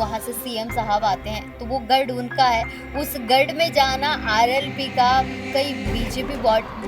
वहाँ से सीएम साहब आते हैं, तो वो गढ़ उनका है। उस गढ़ में जाना आरएलपी का, कई बीजेपी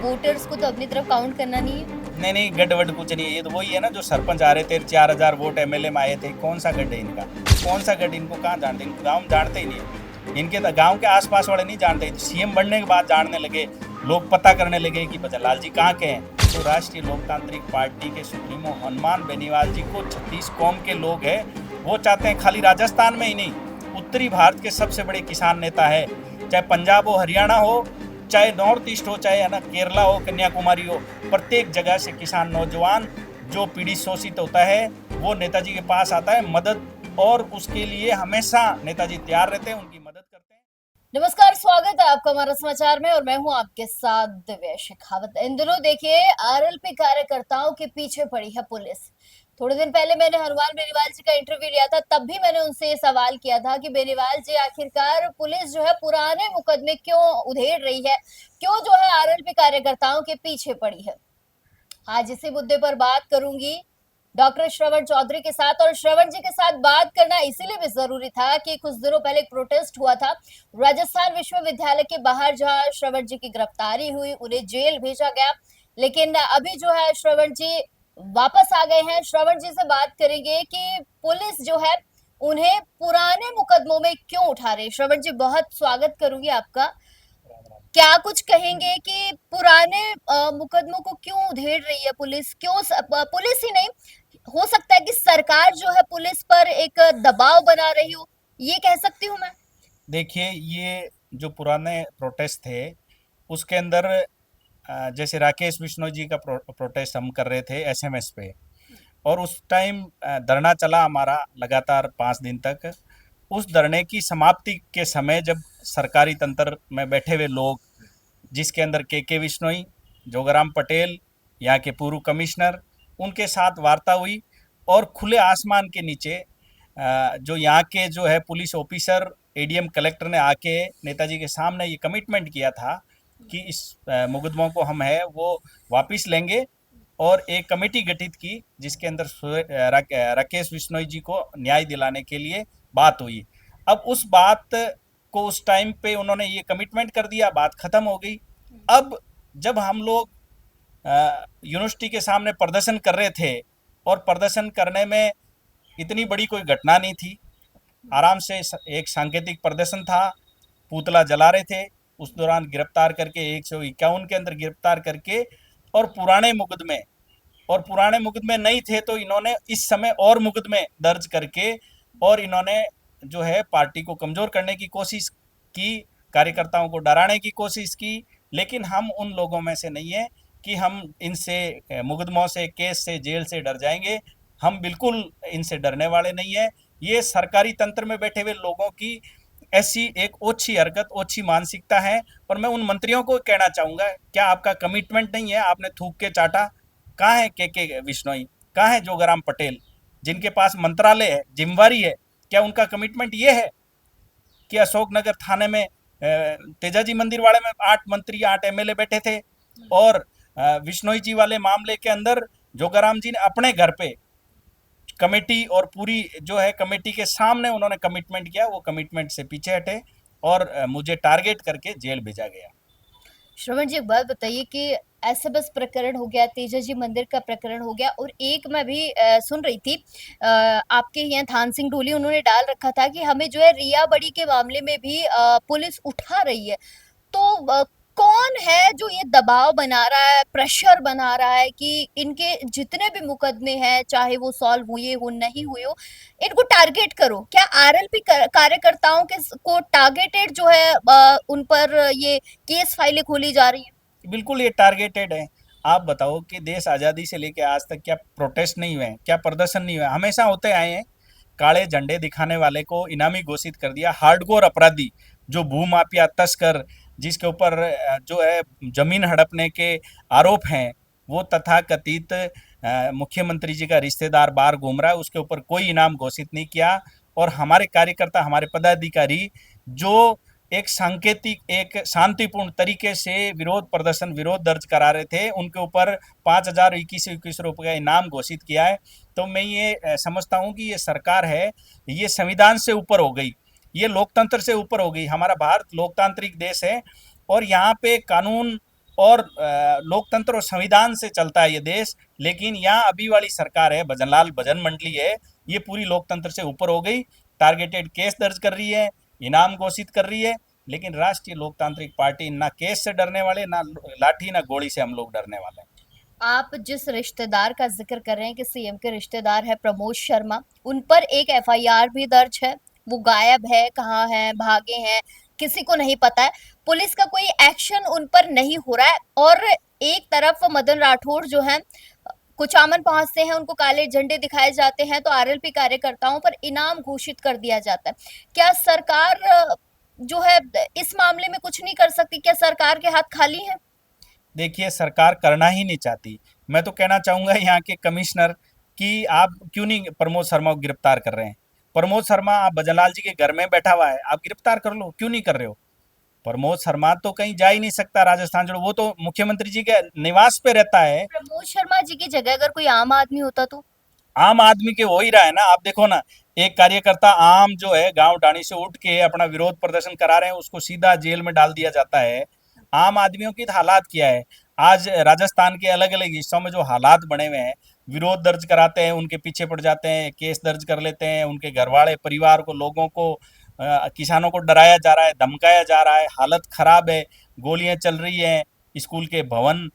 वोटर्स को तो अपनी तरफ काउंट करना नहीं है। नहीं नहीं, गढ़ वड कुछ नहीं है। ये तो वही है ना, जो सरपंच आ रहे थे, 4,000 वोट एमएलए में आए थे। कौन सा गढ़ है इनका? कौन सा गढ़? इनको कहाँ जानते? इनको गाँव में जानते ही नहीं। इनके तो गाँव के आसपास वाले नहीं जानते। सीएम बनने के बाद जानने लगे, लोग पता करने लगे कि भजनलाल जी कहाँ के हैं। तो राष्ट्रीय लोकतांत्रिक पार्टी के सुप्रीमो हनुमान बेनीवाल जी को 36 कौम के लोग हैं, वो चाहते हैं। खाली राजस्थान में ही नहीं, उत्तरी भारत के सबसे बड़े किसान नेता है। चाहे पंजाब हो, हरियाणा हो, चाहे नॉर्थ ईस्ट हो, चाहे है ना केरला हो, कन्याकुमारी हो, प्रत्येक जगह से किसान नौजवान जो पीड़ित शोषित होता है वो नेताजी के पास आता है मदद, और उसके लिए हमेशा नेताजी तैयार रहते हैं, उनकी मदद करते हैं। नमस्कार, स्वागत है आपका हमारा समाचार में और मैं हूं आपके साथ दिव्या शेखावत। इन दिनों देखिए, आरएलपी कार्यकर्ताओं के पीछे पड़ी है पुलिस। थोड़े दिन पहले मैंने हनुमान बेनीवाल जी का इंटरव्यू लिया था, तब भी मैंने उनसे ये सवाल किया था कि बेनीवाल जी, आखिरकार पुलिस जो है पुराने मुकदमे क्यों उधेड़ रही है, क्यों जो है आरएलपी कार्यकर्ताओं के पीछे पड़ी है। आज इसी मुद्दे पर बात करूंगी डॉक्टर श्रवण चौधरी के साथ। और श्रवण जी के साथ बात करना इसीलिए भी जरूरी था कि कुछ दिनों पहले एक प्रोटेस्ट हुआ था राजस्थान विश्वविद्यालय के बाहर, जहां श्रवण जी की गिरफ्तारी हुई, उन्हें जेल भेजा गया। लेकिन अभी जो है श्रवण जी वापस आ गए हैं। श्रवण जी से बात करेंगे कि पुलिस जो है उन्हें पुराने मुकदमों में क्यों उठा रही है। श्रवण जी, बहुत स्वागत करूंगी आपका। क्या कुछ कहेंगे कि पुराने मुकदमों को क्यों उधेड़ रही है पुलिस? क्यों पुलिस ही नहीं, हो सकता है कि सरकार जो है पुलिस पर एक दबाव बना रही हो, ये कह सकती हूँ मैं। देखिए, ये जो पुराने प्रोटेस्ट थे उसके अंदर जैसे राकेश बिश्नोई जी का प्रोटेस्ट हम कर रहे थे एसएमएस पे, और उस टाइम धरना चला हमारा लगातार 5 दिन तक। उस धरने की समाप्ति के समय जब सरकारी तंत्र में बैठे हुए लोग, जिसके अंदर के बिश्नोई, जोगाराम पटेल, यहाँ के पूर्व कमिश्नर, उनके साथ वार्ता हुई, और खुले आसमान के नीचे जो यहाँ के जो है पुलिस ऑफिसर, एडीएम कलेक्टर ने आके नेताजी के सामने ये कमिटमेंट किया था कि इस मुकदमों को हम है वो वापस लेंगे, और एक कमेटी गठित की जिसके अंदर राकेश बिश्नोई जी को न्याय दिलाने के लिए बात हुई। अब उस बात को उस टाइम पे उन्होंने ये कमिटमेंट कर दिया, बात खत्म हो गई। अब जब हम लोग यूनिवर्सिटी के सामने प्रदर्शन कर रहे थे, और प्रदर्शन करने में इतनी बड़ी कोई घटना नहीं थी, आराम से एक सांकेतिक प्रदर्शन था, पुतला जला रहे थे। उस दौरान गिरफ्तार करके 151 के अंदर गिरफ्तार करके, और पुराने मुकदमे नहीं थे तो इन्होंने इस समय और मुकदमे दर्ज करके, और इन्होंने जो है पार्टी को कमजोर करने की कोशिश की, कार्यकर्ताओं को डराने की कोशिश की। लेकिन हम उन लोगों में से नहीं है कि हम इनसे मुकदमों से, केस से, जेल से डर जाएंगे। हम बिल्कुल इनसे डरने वाले नहीं है। ये सरकारी तंत्र में बैठे हुए लोगों की ऐसी एक ओछी हरकत, ओछी मानसिकता है। और मैं उन मंत्रियों को कहना चाहूंगा, क्या आपका कमिटमेंट नहीं है? आपने थूक के चाटा। कहाँ है के विश्नोई? कहाँ है जोगाराम पटेल, जिनके पास मंत्रालय है, जिम्मेवारी है? क्या उनका कमिटमेंट ये है कि अशोकनगर थाने में तेजाजी मंदिर वाले में 8 मंत्री, 8 एमएलए बैठे थे, और विश्नोई जी वाले मामले के अंदर जोगाराम जी ने अपने घर पे कमेटी, और पूरी जो है कमेटी के सामने उन्होंने कमिटमेंट किया, वो कमिटमेंट से पीछे हटे, और मुझे टारगेट करके जेल भेजा गया। श्रवण जी, एक बात बताइए कि ऐसे बस प्रकरण हो गया, तेजा जी मंदिर का प्रकरण हो गया, और एक मैं भी सुन रही थी, आपके यहाँ थान सिंह ढोली, उन्होंने डाल रखा था कि हमें जो है रिया बड़ी के मामले में भी पुलिस उठा रही है। तो कौन है जो ये दबाव बना रहा है, प्रेशर बना रहा है कि इनके जितने भी मुकदमे हैं, चाहे वो सॉल्व हुए हो नहीं हुए हो, इनको टारगेट करो? क्या आरएलपी कार्यकर्ताओं के को टारगेटेड जो है उन पर ये केस फाइलें खोली जा रही है? बिल्कुल ये टारगेटेड है। आप बताओ कि देश आज़ादी से लेकर आज तक क्या प्रोटेस्ट नहीं हुए हैं? क्या प्रदर्शन नहीं हुए? हमेशा होते आए हैं। काले झंडे दिखाने वाले को इनामी घोषित कर दिया। हार्डकोर अपराधी, जो भूमाफिया तस्कर, जिसके ऊपर जो है जमीन हड़पने के आरोप हैं, वो तथाकथित मुख्यमंत्री जी का रिश्तेदार बाहर घूम रहा है, उसके ऊपर कोई इनाम घोषित नहीं किया। और हमारे कार्यकर्ता, हमारे पदाधिकारी जो एक सांकेतिक एक शांतिपूर्ण तरीके से विरोध प्रदर्शन विरोध दर्ज करा रहे थे, उनके ऊपर 5,000 21 रुपए का इनाम घोषित किया है। तो मैं ये समझता हूँ कि ये सरकार है, ये संविधान से ऊपर हो गई, ये लोकतंत्र से ऊपर हो गई। हमारा भारत लोकतांत्रिक देश है और यहाँ पे कानून और लोकतंत्र और संविधान से चलता है ये देश। लेकिन यहाँ अभी वाली सरकार है, भजनलाल भजन मंडली है, ये पूरी लोकतंत्र से ऊपर हो गई, टारगेटेड केस दर्ज कर रही है, इनाम घोषित कर रही है। लेकिन राष्ट्रीय लोकतांत्रिक पार्टी ना केस से डरने वाले, ना लाठी ना गोली से हम लोग डरने वाले हैं। आप जिस रिश्तेदार का जिक्र कर रहे हैं कि सीएम के रिश्तेदार है प्रमोद शर्मा, उन पर एक एफआईआर भी दर्ज है। वो गायब है, कहाँ है, भागे हैं, किसी को नहीं पता है। पुलिस का कोई एक्शन उन पर नहीं हो रहा है। और एक तरफ मदन राठौड़ जो है कुचामन पहुंचते हैं, उनको काले झंडे दिखाए जाते हैं, तो आरएलपी कार्यकर्ताओं पर इनाम घोषित कर दिया जाता है। क्या सरकार जो है इस मामले में कुछ नहीं कर सकती? क्या सरकार के हाथ खाली है? देखिए, सरकार करना ही नहीं चाहती। मैं तो कहना चाहूंगा यहाँ के कमिश्नर कि आप क्यों नहीं प्रमोद शर्मा को गिरफ्तार कर रहे हैं। प्रमोद शर्मा आप भजनलाल जी के घर में बैठा हुआ है, आप गिरफ्तार कर लो, क्यों नहीं कर रहे हो। प्रमोद शर्मा तो कहीं जा ही नहीं सकता राजस्थान छोड़ो, वो तो मुख्यमंत्री जी के निवास पे रहता है। प्रमोद शर्मा जी की जगह अगर कोई आम आदमी होता तो? आम आदमी के हो ही रहा है ना। आप देखो ना, एक कार्यकर्ता आम जो है गांव डाणी से उठ के अपना विरोध प्रदर्शन करा रहे हैं, उसको सीधा जेल में डाल दिया जाता है। आम आदमियों की हालात क्या है आज राजस्थान के अलग अलग हिस्सों में, जो हालात बने हुए हैं, विरोध दर्ज कराते हैं, उनके पीछे पड़ जाते हैं, केस दर्ज कर लेते हैं, उनके घर वाले परिवार को, लोगों को, किसानों को डराया जा रहा है, धमकाया जा रहा है, हालत खराब है, गोलियां चल रही हैं, स्कूल के भवन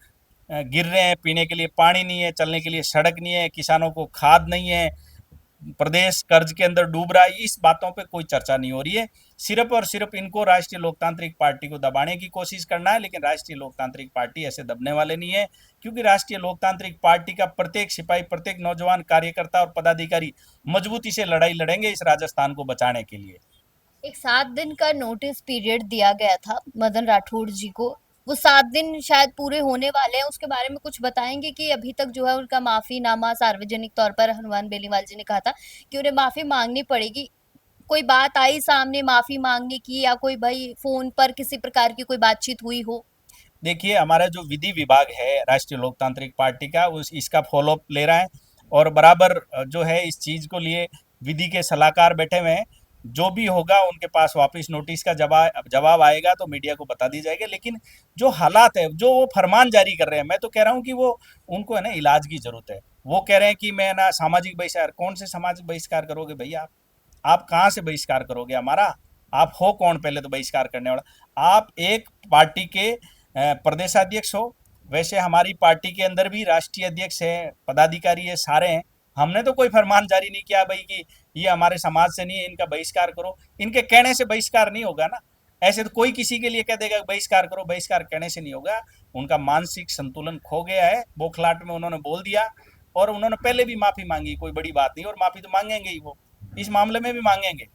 गिर रहे हैं, पीने के लिए पानी नहीं है, चलने के लिए सड़क नहीं है, किसानों को खाद नहीं है, प्रदेश कर्ज के अंदर डूब रहा है। इस बातों पे कोई चर्चा नहीं हो रही है। सिर्फ और सिर्फ इनको राष्ट्रीय लोकतांत्रिक पार्टी को दबाने की कोशिश करना है। लेकिन राष्ट्रीय लोकतांत्रिक पार्टी ऐसे दबने वाले नहीं है, क्योंकि राष्ट्रीय लोकतांत्रिक पार्टी का प्रत्येक सिपाही, प्रत्येक नौजवान कार्यकर्ता और पदाधिकारी मजबूती से लड़ाई लड़ेंगे इस राजस्थान को बचाने के लिए। एक 7 दिन का नोटिस पीरियड दिया गया था मदन राठौड़ जी को। वो 7 दिन शायद पूरे होने वाले हैं। उसके बारे में कुछ बताएंगे कि अभी तक जो है उनका माफीनामा सार्वजनिक तौर पर हनुमान बेनीवाल जी ने कहा था कि उन्हें माफी मांगनी पड़ेगी। कोई बात आई सामने माफी मांगने की, या कोई भाई फोन पर किसी प्रकार की कोई बातचीत हुई हो? देखिए, हमारा जो विधि विभाग है राष्ट्रीय लोकतांत्रिक पार्टी का, उस इसका फॉलोअप ले रहा है और बराबर जो है इस चीज़ को लिए विधि के सलाहकार बैठे हुए हैं। जो भी होगा उनके पास वापस नोटिस का जवाब जवाब आएगा तो मीडिया को बता दी जाएगी। लेकिन जो हालात है, जो वो फरमान जारी कर रहे हैं, मैं तो कह रहा हूँ कि वो, उनको है ना इलाज की जरूरत है। वो कह रहे हैं कि मैं ना सामाजिक बहिष्कार, कौन से सामाजिक बहिष्कार करोगे भैया आप कहाँ से बहिष्कार करोगे हमारा? आप हो कौन पहले तो बहिष्कार करने वाला? आप एक पार्टी के प्रदेशाध्यक्ष हो। वैसे हमारी पार्टी के अंदर भी राष्ट्रीय अध्यक्ष है, पदाधिकारी है, सारे हैं। हमने तो कोई फरमान जारी नहीं किया भाई कि ये हमारे समाज से नहीं है, इनका बहिष्कार करो। इनके कहने से बहिष्कार नहीं होगा ना। ऐसे तो कोई किसी के लिए कह देगा बहिष्कार करो, बहिष्कार कहने से नहीं होगा। उनका मानसिक संतुलन खो गया है, बौखलाहट में उन्होंने बोल दिया। और उन्होंने पहले भी माफी मांगी, कोई बड़ी बात नहीं, और माफी तो मांगेंगे ही वो, इस मामले में भी मांगेंगे।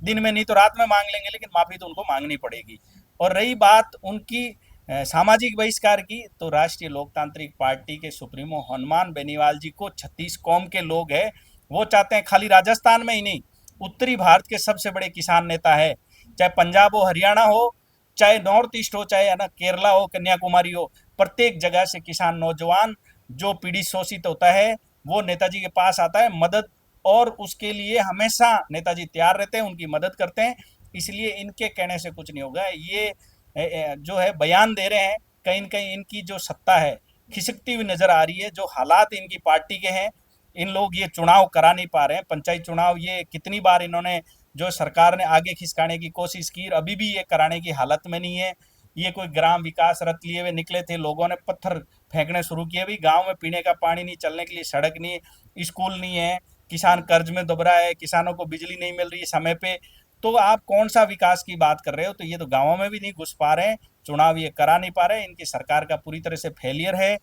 दिन में नहीं तो रात में मांग लेंगे, लेकिन माफी तो उनको मांगनी पड़ेगी। और रही बात उनकी सामाजिक बहिष्कार की, तो राष्ट्रीय लोकतांत्रिक पार्टी के सुप्रीमो हनुमान बेनीवाल जी को 36 कौम के लोग हैं, वो चाहते हैं खाली राजस्थान में ही नहीं, उत्तरी भारत के सबसे बड़े किसान नेता है। चाहे पंजाब हो, हरियाणा हो, चाहे नॉर्थ ईस्ट हो, चाहे है ना केरला हो, कन्याकुमारी हो, प्रत्येक जगह से किसान नौजवान जो पीड़ित शोषित होता है, वो नेताजी के पास आता है मदद, और उसके लिए हमेशा नेताजी तैयार रहते हैं, उनकी मदद करते हैं। इसलिए इनके कहने से कुछ नहीं होगा। ये जो है बयान दे रहे हैं, कहीं न कहीं इनकी जो सत्ता है खिसकती हुई नजर आ रही है। जो हालात इनकी पार्टी के हैं, इन लोग ये चुनाव करा नहीं पा रहे हैं, पंचायत चुनाव ये कितनी बार इन्होंने, जो सरकार ने आगे खिसकाने की कोशिश की, अभी भी ये कराने की हालत में नहीं है। ये कोई ग्राम विकास रथ लिए हुए निकले थे, लोगों ने पत्थर फेंकने शुरू किए। भाई गांव में पीने का पानी नहीं, चलने के लिए सड़क नहीं, स्कूल नहीं है, किसान कर्ज में दब रहा है, किसानों को बिजली नहीं मिल रही है समय पे। तो आप कौन सा विकास की बात कर रहे हो? तो ये तो गाँवों में भी नहीं घुस पा रहे हैं, चुनाव ये करा नहीं पा रहे हैं। इनकी सरकार का पूरी तरह से फेलियर है।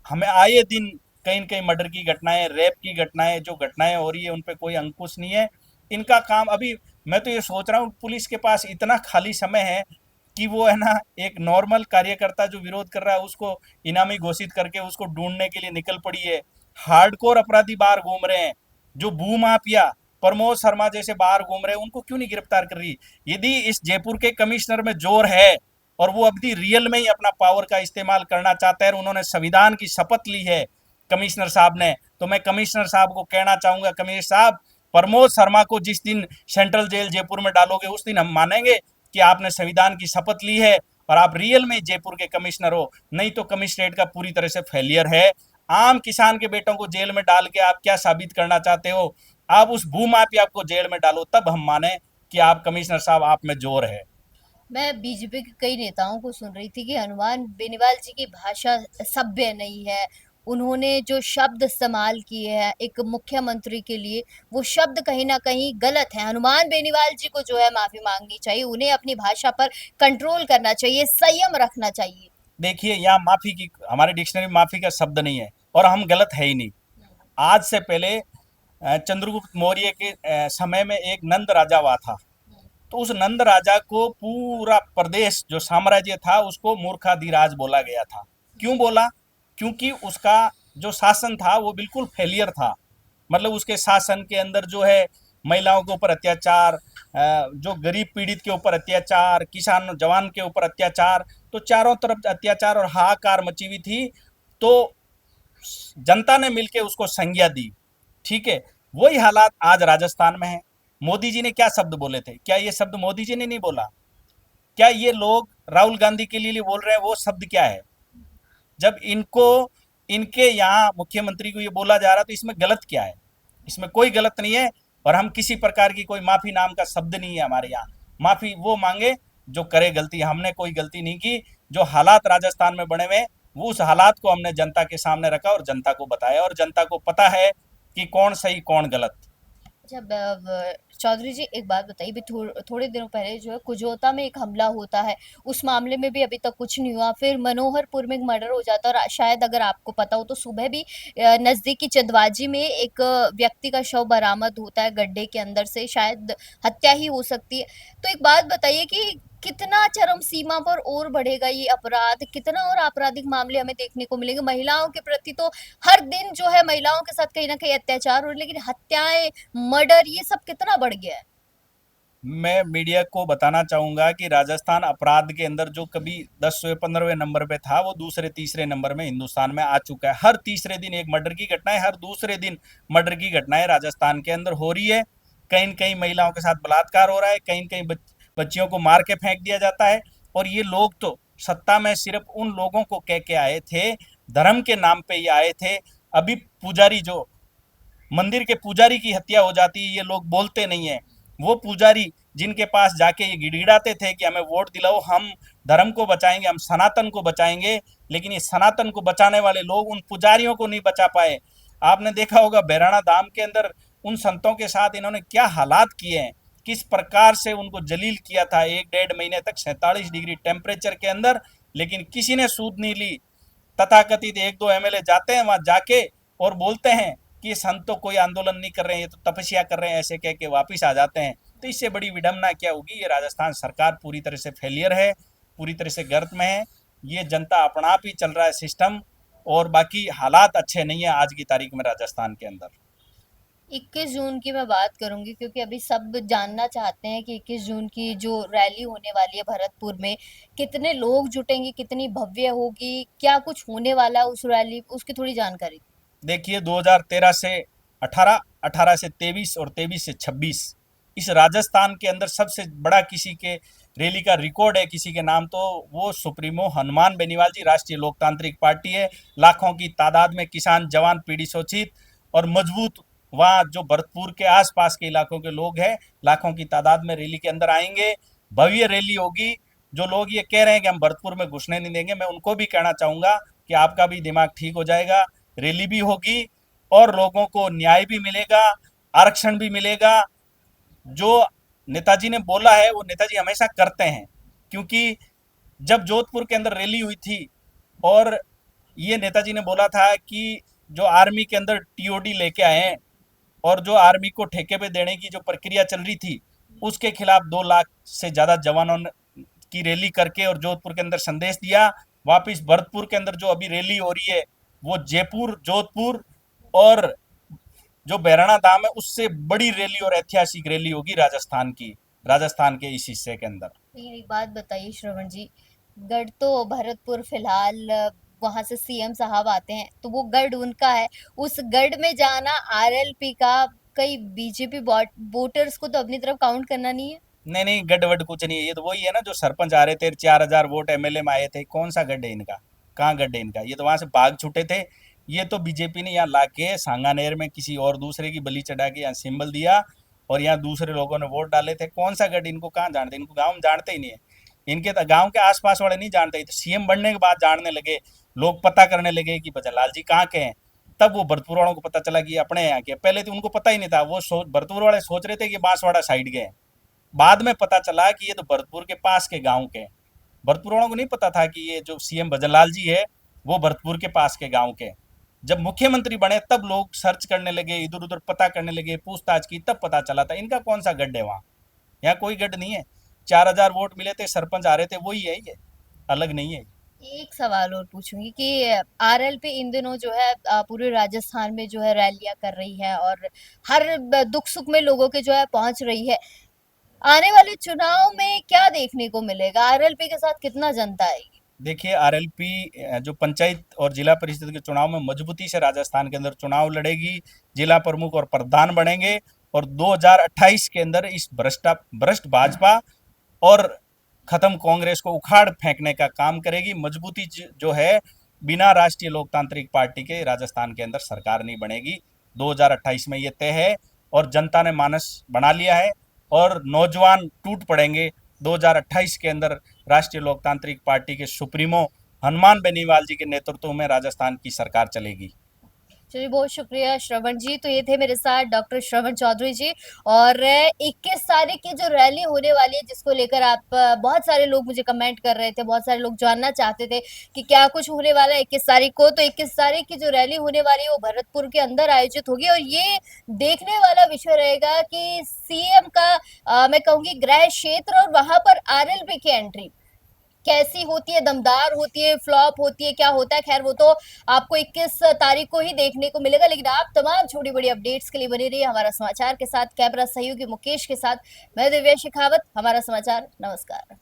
हमें आए दिन कहीं न कहीं मर्डर की घटनाएं, रेप की घटनाएं, जो घटनाएं हो रही है, उन पे कोई अंकुश नहीं है। इनका काम अभी, मैं तो ये सोच रहा हूँ पुलिस के पास इतना खाली समय है कि वो है ना एक नॉर्मल कार्यकर्ता जो विरोध कर रहा है उसको इनामी घोषित करके उसको ढूंढने के लिए निकल पड़ी है। हार्डकोर अपराधी बाहर घूम रहे हैं, जो भू माफिया, प्रमोद शर्मा जैसे बाहर घूम रहे हैं, उनको क्यों नहीं गिरफ्तार कर रही? यदि इस जयपुर के कमिश्नर में जोर है और वो अभी रियल में ही अपना पावर का इस्तेमाल करना चाहते हैं और उन्होंने संविधान की शपथ ली है कमिश्नर साहब ने, तो मैं कमिश्नर साहब को कहना चाहूंगा, कमिश्नर साहब, प्रमोद शर्मा को जिस दिन सेंट्रल जेल जयपुर में डालोगे उस दिन हम मानेंगे कि आपने संविधान की शपथ ली है और आप रियल में जयपुर के कमिश्नर हो। नहीं तो कमिश्नरेट का पूरी तरह से फेलियर है। आम किसान के बेटों को जेल में डाल के आप क्या साबित करना चाहते हो? आप उस भूमाफिया को जेल में डालो, तब हम माने कि आप कमिश्नर साहब आप में जोर है। मैं बीजेपी के कई नेताओं को सुन रही थी कि हनुमान बेनीवाल जी की भाषा सभ्य नहीं है। उन्होंने जो शब्द इस्तेमाल किए हैं एक मुख्यमंत्री के लिए, वो शब्द कहीं ना कहीं गलत है। हनुमान बेनीवाल जी को जो है माफी मांगनी चाहिए, उन्हें अपनी भाषा पर कंट्रोल करना चाहिए, संयम रखना चाहिए। देखिए, यहाँ माफी की हमारे डिक्शनरी में माफी का शब्द नहीं है और हम गलत है ही नहीं। आज से पहले चंद्रगुप्त मौर्य के समय में एक नंद राजा हुआ था, तो उस नंद राजा को पूरा प्रदेश जो साम्राज्य था उसको मूर्खाधिराज बोला गया था। क्यों बोला? क्योंकि उसका जो शासन था वो बिल्कुल फेलियर था। मतलब उसके शासन के अंदर जो है महिलाओं के ऊपर अत्याचार, जो गरीब पीड़ित के ऊपर अत्याचार, किसान जवान के ऊपर अत्याचार, तो चारों तरफ अत्याचार और हाहाकार मची हुई थी। तो जनता ने मिलकर उसको संज्ञा दी। ठीक है, वही हालात आज राजस्थान में है। मोदी जी ने क्या शब्द बोले थे? क्या ये शब्द मोदी जी ने नहीं बोला? क्या ये लोग राहुल गांधी के लिए बोल रहे हैं? वो शब्द क्या है? जब इनको इनके यहाँ मुख्यमंत्री को ये बोला जा रहा तो इसमें गलत क्या है? इसमें कोई गलत नहीं है और हम किसी प्रकार की कोई माफी नाम का शब्द नहीं है हमारे यहाँ। माफी वो मांगे जो करे गलती, हमने कोई गलती नहीं की। जो हालात राजस्थान में बने हुए वो उस हालात को हमने जनता के सामने रखा और जनता को बताया और जनता को पता है कि कौन सही कौन गलत। अच्छा, चौधरी जी एक बात बताइए, भी थोड़े दिनों पहले जो है कुजोता में एक हमला होता है, उस मामले में भी अभी तक कुछ नहीं हुआ। फिर मनोहरपुर में एक मर्डर हो जाता है और शायद अगर आपको पता हो तो सुबह भी नजदीकी चंदवाजी में एक व्यक्ति का शव बरामद होता है गड्ढे के अंदर से, शायद हत्या ही हो सकती है। तो एक बात बताइए कि कितना चरम सीमा पर और बढ़ेगा ये अपराध, कितना और आपराधिक मामले हमें देखने को मिलेंगे? महिलाओं के प्रति तो हर दिन जो है महिलाओं के साथ कहीं ना कहीं अत्याचार हो रहे, लेकिन हत्याएं, मर्डर, ये सब कितना बढ़ गया है। मैं मीडिया को बताना चाहूंगा कि राजस्थान अपराध के अंदर जो कभी 10वें 15वें नंबर पे था वो दूसरे तीसरे नंबर में हिंदुस्तान में आ चुका है। हर तीसरे दिन एक मर्डर की घटना है, हर दूसरे दिन मर्डर की घटनाएं राजस्थान के अंदर हो रही है। कहीं न कहीं महिलाओं के साथ बलात्कार हो रहा है, कहीं न कहीं बच्चियों को मार के फेंक दिया जाता है। और ये लोग तो सत्ता में सिर्फ उन लोगों को कह के आए थे, धर्म के नाम पे ये आए थे। अभी पुजारी जो मंदिर के पुजारी की हत्या हो जाती है, ये लोग बोलते नहीं है। वो पुजारी जिनके पास जाके ये गिड़गिड़ाते थे कि हमें वोट दिलाओ, हम धर्म को बचाएंगे, हम सनातन को बचाएंगे, लेकिन ये सनातन को बचाने वाले लोग उन पुजारियों को नहीं बचा पाए। आपने देखा होगा बहराणा धाम के अंदर उन संतों के साथ इन्होंने क्या हालात किए हैं, किस प्रकार से उनको जलील किया था 1 डेढ़ महीने तक 47 डिग्री टेम्परेचर के अंदर, लेकिन किसी ने सूद नहीं ली। तथाकथित 1-2 एमएलए जाते हैं वहां जाके और बोलते हैं कि संत तो कोई आंदोलन नहीं कर रहे हैं, ये तो तपस्या कर रहे हैं, ऐसे कह के वापिस आ जाते हैं। तो इससे बड़ी विडम्बना क्या होगी? ये राजस्थान सरकार पूरी तरह से फेलियर है, पूरी तरह से गर्त में है। ये जनता अपना आप ही चल रहा है सिस्टम, और बाकी हालात अच्छे नहीं है आज की तारीख में राजस्थान के अंदर। 21 जून की मैं बात करूंगी क्योंकि अभी सब जानना चाहते हैं कि 21 जून की जो रैली होने वाली है भरतपुर में, कितने लोग जुटेंगे, कितनी भव्य होगी, क्या कुछ होने वाला है उस रैली, उसकी थोड़ी जानकारी। देखिए, 2013 से 18, 18 से 23 और 23 से 26 इस राजस्थान के अंदर सबसे बड़ा किसी के रैली का रिकॉर्ड है किसी के नाम, तो वो सुप्रीमो हनुमान बेनीवाल जी राष्ट्रीय लोकतांत्रिक पार्टी है। लाखों की तादाद में किसान जवान पीढ़ी शोषित और मजबूत वहाँ जो भरतपुर के आसपास के इलाकों के लोग हैं, लाखों की तादाद में रैली के अंदर आएंगे। भव्य रैली होगी। जो लोग ये कह रहे हैं कि हम भरतपुर में घुसने नहीं देंगे, मैं उनको भी कहना चाहूंगा कि आपका भी दिमाग ठीक हो जाएगा। रैली भी होगी और लोगों को न्याय भी मिलेगा, आरक्षण भी मिलेगा। जो नेताजी ने बोला है वो नेताजी हमेशा करते हैं, क्योंकि जब जोधपुर के अंदर रैली हुई थी और ये नेताजी ने बोला था कि जो आर्मी के अंदर टीओडी लेके आए हैं और जो आर्मी को ठेके पे देने की जो प्रक्रिया चल रही थी उसके खिलाफ 2 लाख से ज्यादा जवानों ने की रैली करके और जोधपुर के अंदर संदेश दिया। वापिस भरतपुर के अंदर जो अभी रैली हो रही है वो जयपुर, जोधपुर और जो बैराणा धाम है उससे बड़ी रैली और ऐतिहासिक रैली होगी राजस्थान की, राजस्थान के इस हिस्से के अंदर। लेकिन एक बात बताइए श्रवण जी, गढ़ तो भरतपुर फिलहाल वहां से सीएम साहब आते हैं तो वो गढ़ उनका है। उस गढ़ में जाना आरएलपी का, कई बीजेपी वोटर्स को तो अपनी तरफ काउंट करना नहीं है। नहीं नहीं, गढ़ वड कुछ नहीं है, ये तो वही है ना जो सरपंच आ रहे थे, 4,000 वोट एमएलए में आए थे, कौन सा गढ़ है इनका? कहाँ गढ़ है इनका? ये तो वहां से भाग छूटे थे। ये तो बीजेपी ने यहाँ लाके सांगानेर में किसी और दूसरे की बलि चढ़ा के यहाँ सिंबल दिया, और यहाँ दूसरे लोगों ने वोट डाले थे। कौन सा गढ़? इनको कहाँ जानते? इनको गाँव में जानते ही नहीं है। इनके तो गाँव के आसपास वाले नहीं जानते, तो सीएम बनने के बाद जानने लगे, लोग पता करने लगे कि भजनलाल जी कहाँ के हैं। तब वो भरतपुर वालों को पता चला कि अपने यहाँ के। पहले तो उनको पता ही नहीं था, वो भरतपुर वाले सोच रहे थे कि बांसवाड़ा साइड के हैं। बाद में पता चला कि ये तो भरतपुर के पास के गांव के हैं। भरतपुर वालों को नहीं पता था कि ये जो सीएम भजनलाल जी है वो भरतपुर के पास के गांव के हैं। जब मुख्यमंत्री बने तब लोग सर्च करने लगे, इधर उधर पता करने लगे, पूछताछ की, तब पता चला था इनका कौन सा गढ़ है वहाँ। यहाँ कोई गढ़ नहीं है। 4,000 वोट मिले थे, सरपंच आ रहे थे, वही है ये, अलग नहीं है। एक सवाल और पूछूंगी कि आरएलपी इन दिनों जो है पूरे राजस्थान में जो है रैलियां कर रही है और हर दुख सुख में लोगों के जो है पहुंच रही है। आने वाले चुनाव में क्या देखने को मिलेगा? आरएलपी के साथ कितना जनता आएगी? देखिए, आरएलपी जो पंचायत और जिला परिषद के चुनाव में मजबूती से राजस्थान के अंदर चुनाव लड़ेगी, जिला प्रमुख और प्रधान बनेंगे, और 2028 के अंदर इस भ्रष्ट भाजपा और खत्म कांग्रेस को उखाड़ फेंकने का काम करेगी। मजबूती जो है, बिना राष्ट्रीय लोकतांत्रिक पार्टी के राजस्थान के अंदर सरकार नहीं बनेगी। 2028 में ये तय है, और जनता ने मानस बना लिया है, और नौजवान टूट पड़ेंगे 2028 के अंदर। राष्ट्रीय लोकतांत्रिक पार्टी के सुप्रीमो हनुमान बेनीवाल जी के नेतृत्व में राजस्थान की सरकार चलेगी। चलिए, बहुत शुक्रिया श्रवण जी। तो ये थे मेरे साथ डॉक्टर श्रवण चौधरी जी। और 21 तारीख की जो रैली होने वाली है जिसको लेकर आप बहुत सारे लोग मुझे कमेंट कर रहे थे, बहुत सारे लोग जानना चाहते थे कि क्या कुछ होने वाला है 21 तारीख को। तो 21 तारीख की जो रैली होने वाली है वो भरतपुर के अंदर आयोजित होगी, और ये देखने वाला विषय रहेगा कि सीएम का मैं कहूंगी गृह क्षेत्र, और वहां पर आरएलपी की एंट्री कैसी होती है, दमदार होती है, फ्लॉप होती है, क्या होता है। खैर वो तो आपको 21 तारीख को ही देखने को मिलेगा। लेकिन आप तमाम छोटी बड़ी अपडेट्स के लिए बने रहिए हमारा समाचार के साथ। कैमरा सहयोगी मुकेश के साथ मैं दिव्या शेखावत, हमारा समाचार। नमस्कार।